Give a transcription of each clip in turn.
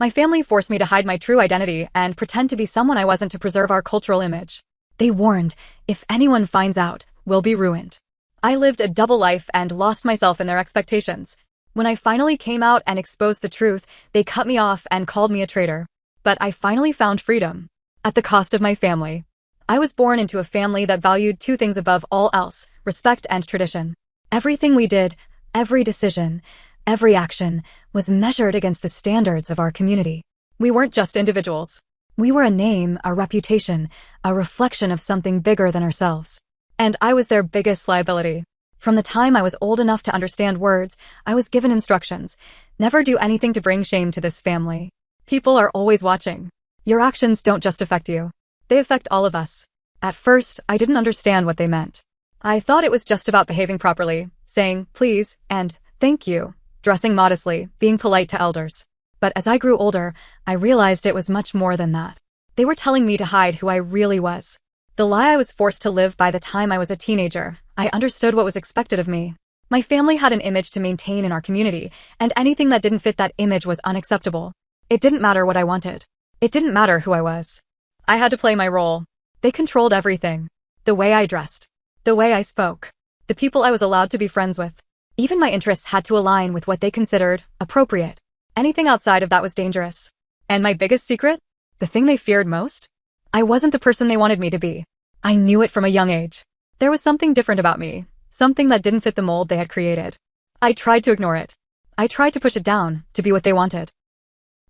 My family forced me to hide my true identity and pretend to be someone I wasn't to preserve our cultural image. They warned, if anyone finds out, we'll be ruined. I lived a double life and lost myself in their expectations. When I finally came out and exposed the truth, they cut me off and called me a traitor. But I finally found freedom. At the cost of my family. I was born into a family that valued two things above all else: respect and tradition. Everything we did, every decision, every action, was measured against the standards of our community. We weren't just individuals. We were a name, a reputation, a reflection of something bigger than ourselves. And I was their biggest liability. From the time I was old enough to understand words, I was given instructions. Never do anything to bring shame to this family. People are always watching. Your actions don't just affect you. They affect all of us. At first, I didn't understand what they meant. I thought it was just about behaving properly, saying please and thank you, dressing modestly, being polite to elders. But as I grew older, I realized it was much more than that. They were telling me to hide who I really was. The lie I was forced to live by the time I was a teenager. I understood what was expected of me. My family had an image to maintain in our community, and anything that didn't fit that image was unacceptable. It didn't matter what I wanted. It didn't matter who I was. I had to play my role. They controlled everything. The way I dressed. The way I spoke. The people I was allowed to be friends with. Even my interests had to align with what they considered appropriate. Anything outside of that was dangerous. And my biggest secret? The thing they feared most? I wasn't the person they wanted me to be. I knew it from a young age. There was something different about me. Something that didn't fit the mold they had created. I tried to ignore it. I tried to push it down, to be what they wanted.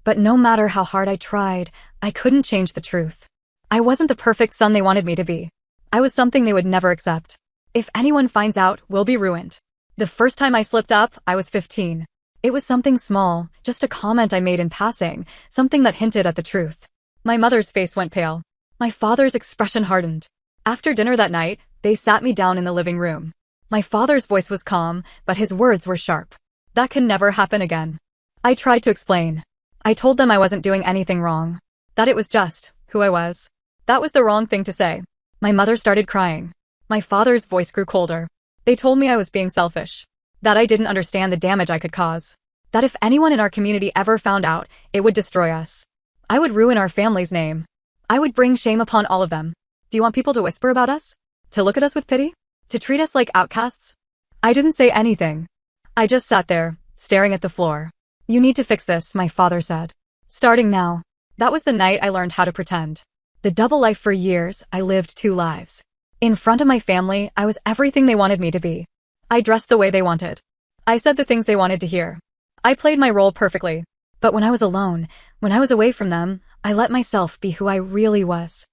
But no matter how hard I tried, I couldn't change the truth. I wasn't the perfect son they wanted me to be. I was something they would never accept. If anyone finds out, we'll be ruined. The first time I slipped up, I was 15. It was something small, just a comment I made in passing, something that hinted at the truth. My mother's face went pale. My father's expression hardened. After dinner that night, they sat me down in the living room. My father's voice was calm, but his words were sharp. That can never happen again. I tried to explain. I told them I wasn't doing anything wrong. That it was just who I was. That was the wrong thing to say. My mother started crying. My father's voice grew colder. They told me I was being selfish. That I didn't understand the damage I could cause. That if anyone in our community ever found out, it would destroy us. I would ruin our family's name. I would bring shame upon all of them. Do you want people to whisper about us? To look at us with pity? To treat us like outcasts? I didn't say anything. I just sat there, staring at the floor. You need to fix this, my father said. Starting now. That was the night I learned how to pretend. The double life. For years, I lived two lives. In front of my family, I was everything they wanted me to be. I dressed the way they wanted. I said the things they wanted to hear. I played my role perfectly. But when I was alone, when I was away from them, I let myself be who I really was.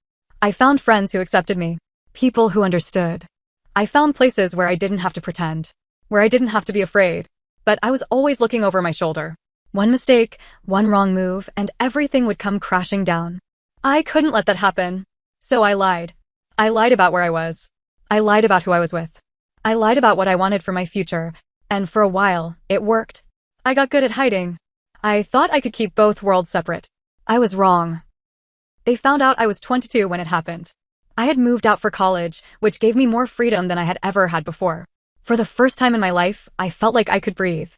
I found friends who accepted me. People who understood. I found places where I didn't have to pretend. Where I didn't have to be afraid. But I was always looking over my shoulder. One mistake, one wrong move, and everything would come crashing down. I couldn't let that happen. So I lied. I lied about where I was. I lied about who I was with. I lied about what I wanted for my future, and for a while, it worked. I got good at hiding. I thought I could keep both worlds separate. I was wrong. They found out I was 22 when it happened. I had moved out for college, which gave me more freedom than I had ever had before. For the first time in my life, I felt like I could breathe.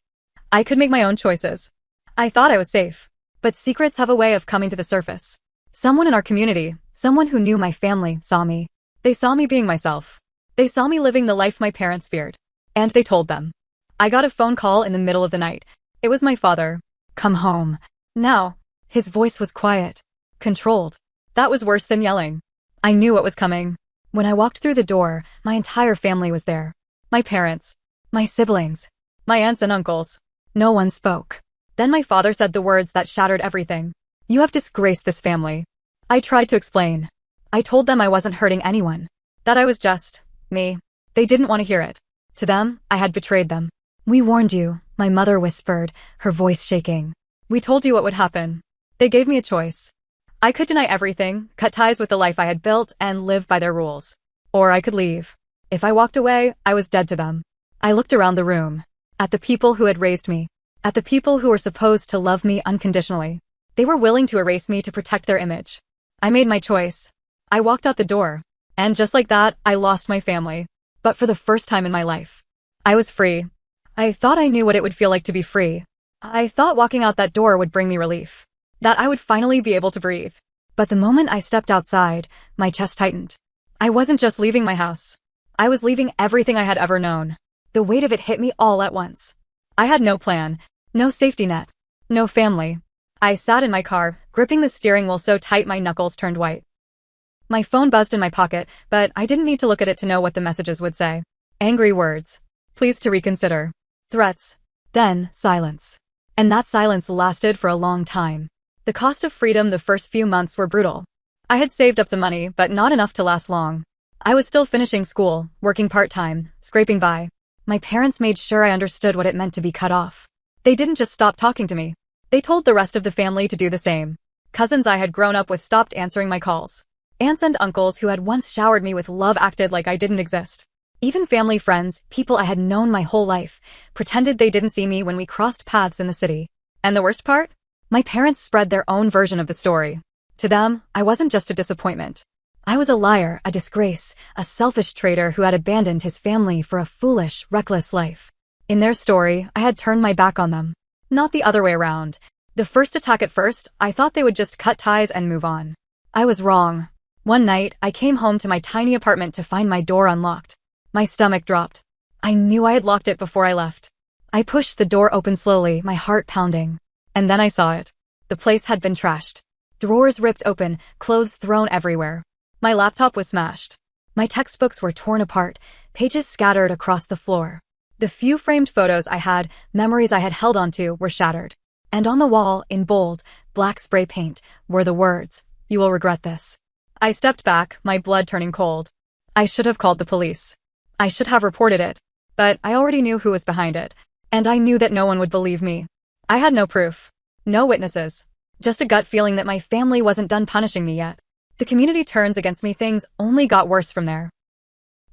I could make my own choices. I thought I was safe. But secrets have a way of coming to the surface. Someone in our community, someone who knew my family, saw me. They saw me being myself. They saw me living the life my parents feared. And they told them. I got a phone call in the middle of the night. It was my father. Come home. Now. His voice was quiet. Controlled. That was worse than yelling. I knew what was coming. When I walked through the door, my entire family was there. My parents. My siblings. My aunts and uncles. No one spoke. Then my father said the words that shattered everything. You have disgraced this family. I tried to explain. I told them I wasn't hurting anyone. That I was just me. They didn't want to hear it. To them, I had betrayed them. We warned you, my mother whispered, her voice shaking. We told you what would happen. They gave me a choice. I could deny everything, cut ties with the life I had built, and live by their rules. Or I could leave. If I walked away, I was dead to them. I looked around the room. At the people who had raised me. At the people who were supposed to love me unconditionally. They were willing to erase me to protect their image. I made my choice. I walked out the door. And just like that, I lost my family. But for the first time in my life, I was free. I thought I knew what it would feel like to be free. I thought walking out that door would bring me relief. That I would finally be able to breathe. But the moment I stepped outside, my chest tightened. I wasn't just leaving my house. I was leaving everything I had ever known. The weight of it hit me all at once. I had no plan, no safety net, no family. I sat in my car, gripping the steering wheel so tight my knuckles turned white. My phone buzzed in my pocket, but I didn't need to look at it to know what the messages would say. Angry words. Please to reconsider. Threats. Then, silence. And that silence lasted for a long time. The cost of freedom the first few months were brutal. I had saved up some money, but not enough to last long. I was still finishing school, working part-time, scraping by. My parents made sure I understood what it meant to be cut off. They didn't just stop talking to me. They told the rest of the family to do the same. Cousins I had grown up with stopped answering my calls. Aunts and uncles who had once showered me with love acted like I didn't exist. Even family friends, people I had known my whole life, pretended they didn't see me when we crossed paths in the city. And the worst part? My parents spread their own version of the story. To them, I wasn't just a disappointment. I was a liar, a disgrace, a selfish traitor who had abandoned his family for a foolish, reckless life. In their story, I had turned my back on them. Not the other way around. The first attack at first, I thought they would just cut ties and move on. I was wrong. One night, I came home to my tiny apartment to find my door unlocked. My stomach dropped. I knew I had locked it before I left. I pushed the door open slowly, my heart pounding. And then I saw it. The place had been trashed. Drawers ripped open, clothes thrown everywhere. My laptop was smashed. My textbooks were torn apart, pages scattered across the floor. The few framed photos I had, memories I had held onto, were shattered. And on the wall, in bold, black spray paint, were the words, "You will regret this." I stepped back, my blood turning cold. I should have called the police. I should have reported it. But I already knew who was behind it, and I knew that no one would believe me. I had no proof. No witnesses. Just a gut feeling that my family wasn't done punishing me yet. The community turns against me, things only got worse from there.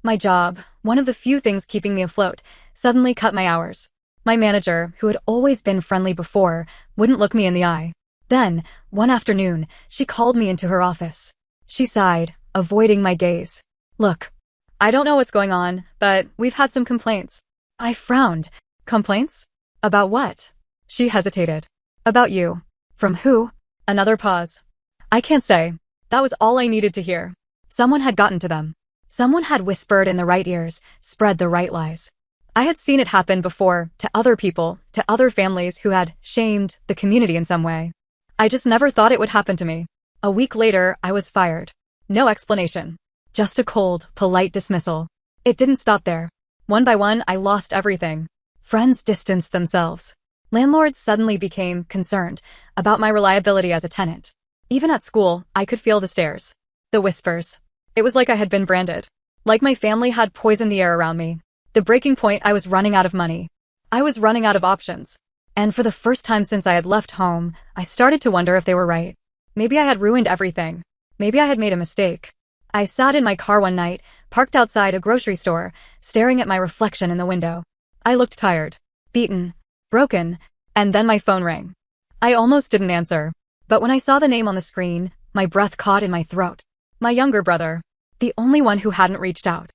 My job, one of the few things keeping me afloat, suddenly cut my hours. My manager, who had always been friendly before, wouldn't look me in the eye. Then, one afternoon, she called me into her office. She sighed, avoiding my gaze. "Look, I don't know what's going on, but we've had some complaints." I frowned. "Complaints? About what?" She hesitated. "About you." "From who?" Another pause. "I can't say." That was all I needed to hear. Someone had gotten to them. Someone had whispered in the right ears, spread the right lies. I had seen it happen before, to other people, to other families who had shamed the community in some way. I just never thought it would happen to me. A week later, I was fired. No explanation. Just a cold, polite dismissal. It didn't stop there. One by one, I lost everything. Friends distanced themselves. Landlords suddenly became concerned about my reliability as a tenant. Even at school, I could feel the stares. The whispers. It was like I had been branded. Like my family had poisoned the air around me. The breaking point, I was running out of money. I was running out of options. And for the first time since I had left home, I started to wonder if they were right. Maybe I had ruined everything. Maybe I had made a mistake. I sat in my car one night, parked outside a grocery store, staring at my reflection in the window. I looked tired, beaten, broken, and then my phone rang. I almost didn't answer. But when I saw the name on the screen, my breath caught in my throat. My younger brother. The only one who hadn't reached out.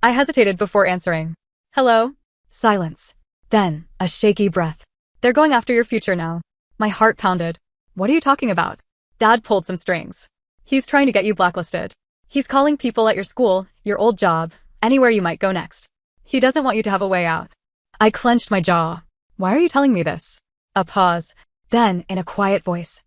I hesitated before answering. "Hello?" Silence. Then, a shaky breath. "They're going after your future now." My heart pounded. "What are you talking about?" "Dad pulled some strings. He's trying to get you blacklisted. He's calling people at your school, your old job, anywhere you might go next. He doesn't want you to have a way out." I clenched my jaw. "Why are you telling me this?" A pause. Then, in a quiet voice.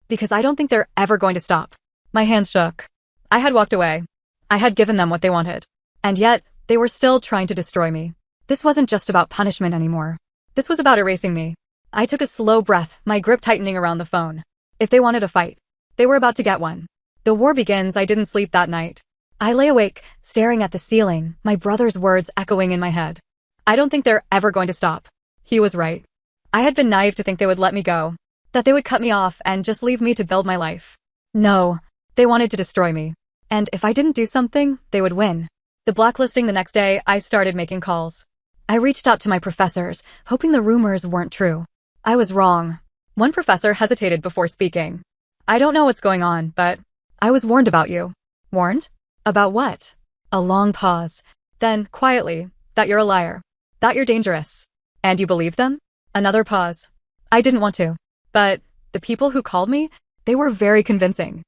"Because I don't think they're ever going to stop." My hands shook. I had walked away. I had given them what they wanted. And yet, they were still trying to destroy me. This wasn't just about punishment anymore. This was about erasing me. I took a slow breath, my grip tightening around the phone. If they wanted a fight, they were about to get one. The war begins. I didn't sleep that night. I lay awake, staring at the ceiling, my brother's words echoing in my head. "I don't think they're ever going to stop." He was right. I had been naive to think they would let me go, that they would cut me off and just leave me to build my life. No, they wanted to destroy me. And if I didn't do something, they would win. The blacklisting the next day, I started making calls. I reached out to my professors, hoping the rumors weren't true. I was wrong. One professor hesitated before speaking. "I don't know what's going on, but I was warned about you." "Warned? About what?" A long pause. Then, quietly, "That you're a liar. That you're dangerous." "And you believe them?" Another pause. I didn't want to. But the people who called me, they were very convincing.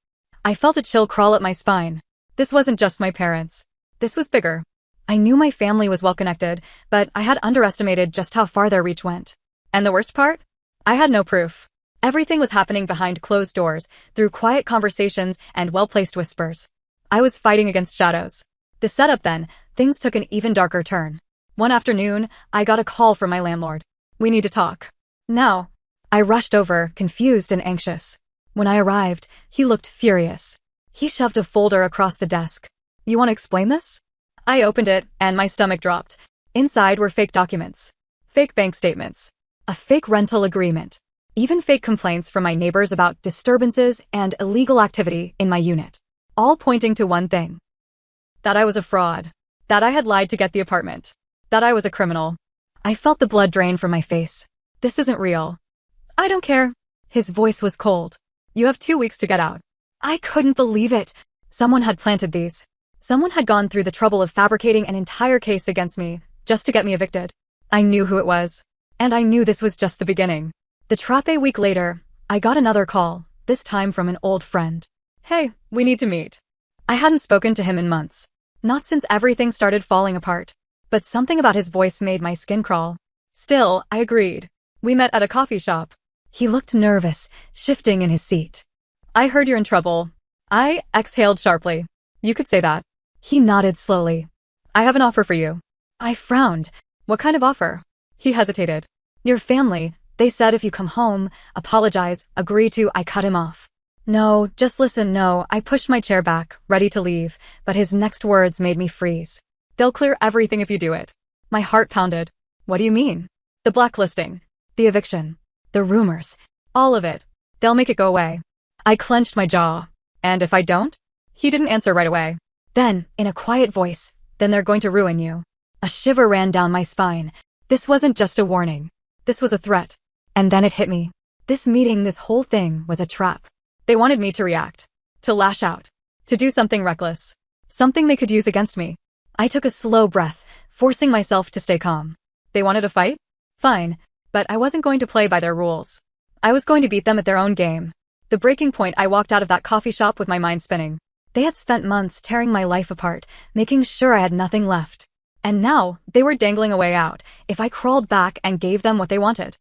I felt a chill crawl up my spine. This wasn't just my parents. This was bigger. I knew my family was well connected, but I had underestimated just how far their reach went. And the worst part? I had no proof. Everything was happening behind closed doors, through quiet conversations and well-placed whispers. I was fighting against shadows. The setup then, things took an even darker turn. One afternoon, I got a call from my landlord. We need to talk. Now. I rushed over, confused and anxious. When I arrived, he looked furious. He shoved a folder across the desk. You want to explain this? I opened it, and my stomach dropped. Inside were fake documents. Fake bank statements. A fake rental agreement. Even fake complaints from my neighbors about disturbances and illegal activity in my unit. All pointing to one thing. That I was a fraud. That I had lied to get the apartment. That I was a criminal. I felt the blood drain from my face. This isn't real. I don't care. His voice was cold. You have 2 weeks to get out. I couldn't believe it. Someone had planted these. Someone had gone through the trouble of fabricating an entire case against me, just to get me evicted. I knew who it was. And I knew this was just the beginning. The trap. A week later, I got another call, this time from an old friend. Hey, we need to meet. I hadn't spoken to him in months. Not since everything started falling apart. But something about his voice made my skin crawl. Still, I agreed. We met at a coffee shop. He looked nervous, shifting in his seat. I heard you're in trouble. I exhaled sharply. You could say that. He nodded slowly. I have an offer for you. I frowned. What kind of offer? He hesitated. Your family. They said if you come home, apologize, agree to. I cut him off. No, just listen. No, I pushed my chair back, ready to leave, but his next words made me freeze. They'll clear everything if you do it. My heart pounded. What do you mean? The blacklisting. The eviction. The rumors. All of it. They'll make it go away. I clenched my jaw. And if I don't? He didn't answer right away. Then, in a quiet voice, then they're going to ruin you. A shiver ran down my spine. This wasn't just a warning. This was a threat. And then it hit me. This meeting, this whole thing, was a trap. They wanted me to react. To lash out. To do something reckless. Something they could use against me. I took a slow breath, forcing myself to stay calm. They wanted a fight? Fine. But I wasn't going to play by their rules. I was going to beat them at their own game. The breaking point, I walked out of that coffee shop with my mind spinning. They had spent months tearing my life apart, making sure I had nothing left. And now, they were dangling a way out, if I crawled back and gave them what they wanted.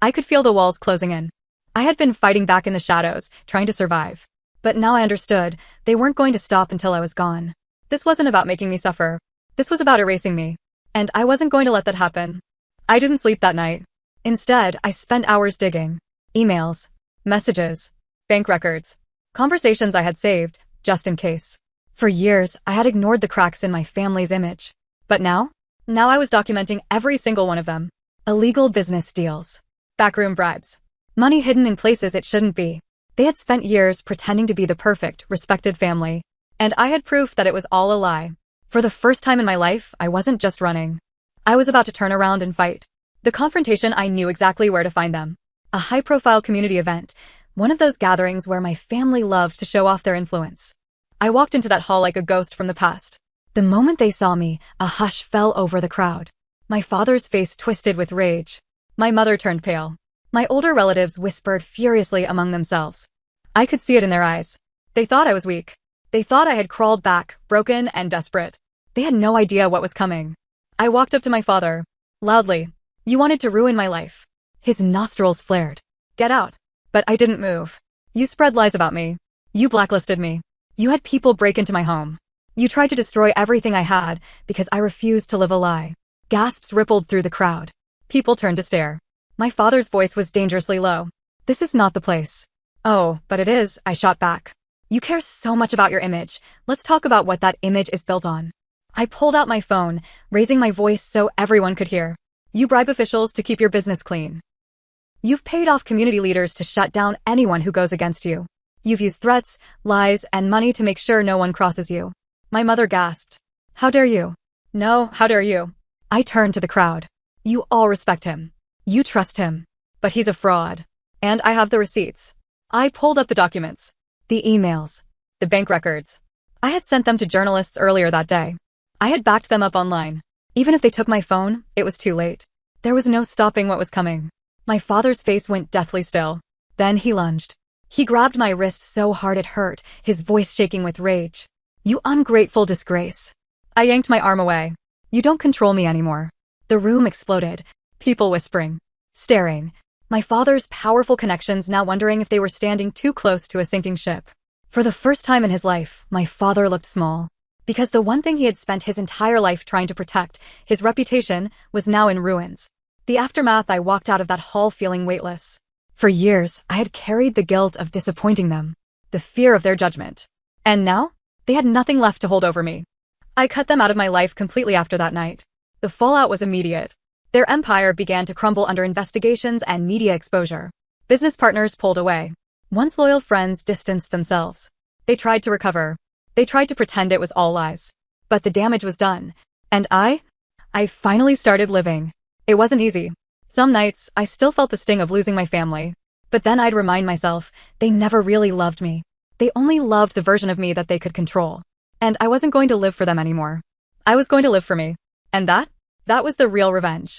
I could feel the walls closing in. I had been fighting back in the shadows, trying to survive. But now I understood, they weren't going to stop until I was gone. This wasn't about making me suffer. This was about erasing me. And I wasn't going to let that happen. I didn't sleep that night. Instead, I spent hours digging. Emails. Messages. Bank records. Conversations I had saved, just in case. For years, I had ignored the cracks in my family's image. But now? Now I was documenting every single one of them. Illegal business deals. Backroom bribes. Money hidden in places it shouldn't be. They had spent years pretending to be the perfect, respected family. And I had proof that it was all a lie. For the first time in my life, I wasn't just running. I was about to turn around and fight. The confrontation, I knew exactly where to find them. A high-profile community event. One of those gatherings where my family loved to show off their influence. I walked into that hall like a ghost from the past. The moment they saw me, a hush fell over the crowd. My father's face twisted with rage. My mother turned pale. My older relatives whispered furiously among themselves. I could see it in their eyes. They thought I was weak. They thought I had crawled back, broken and desperate. They had no idea what was coming. I walked up to my father. Loudly. You wanted to ruin my life. His nostrils flared. Get out. But I didn't move. You spread lies about me. You blacklisted me. You had people break into my home. You tried to destroy everything I had because I refused to live a lie. Gasps rippled through the crowd. People turned to stare. My father's voice was dangerously low. This is not the place. Oh, but it is, I shot back. You care so much about your image. Let's talk about what that image is built on. I pulled out my phone, raising my voice so everyone could hear. You bribe officials to keep your business clean. You've paid off community leaders to shut down anyone who goes against you. You've used threats, lies, and money to make sure no one crosses you. My mother gasped. How dare you? No, how dare you? I turned to the crowd. You all respect him. You trust him. But he's a fraud. And I have the receipts. I pulled up the documents. The emails. The bank records. I had sent them to journalists earlier that day. I had backed them up online. Even if they took my phone, it was too late. There was no stopping what was coming. My father's face went deathly still. Then he lunged. He grabbed my wrist so hard it hurt, his voice shaking with rage. "You ungrateful disgrace." I yanked my arm away. "You don't control me anymore." The room exploded. People whispering. Staring. My father's powerful connections now wondering if they were standing too close to a sinking ship. For the first time in his life, my father looked small. Because the one thing he had spent his entire life trying to protect, his reputation, was now in ruins. The aftermath, I walked out of that hall feeling weightless. For years, I had carried the guilt of disappointing them, the fear of their judgment. And now, they had nothing left to hold over me. I cut them out of my life completely after that night. The fallout was immediate. Their empire began to crumble under investigations and media exposure. Business partners pulled away. Once loyal friends distanced themselves. They tried to recover. They tried to pretend it was all lies. But the damage was done. And I finally started living. It wasn't easy. Some nights, I still felt the sting of losing my family. But then I'd remind myself, they never really loved me. They only loved the version of me that they could control. And I wasn't going to live for them anymore. I was going to live for me. And that was the real revenge.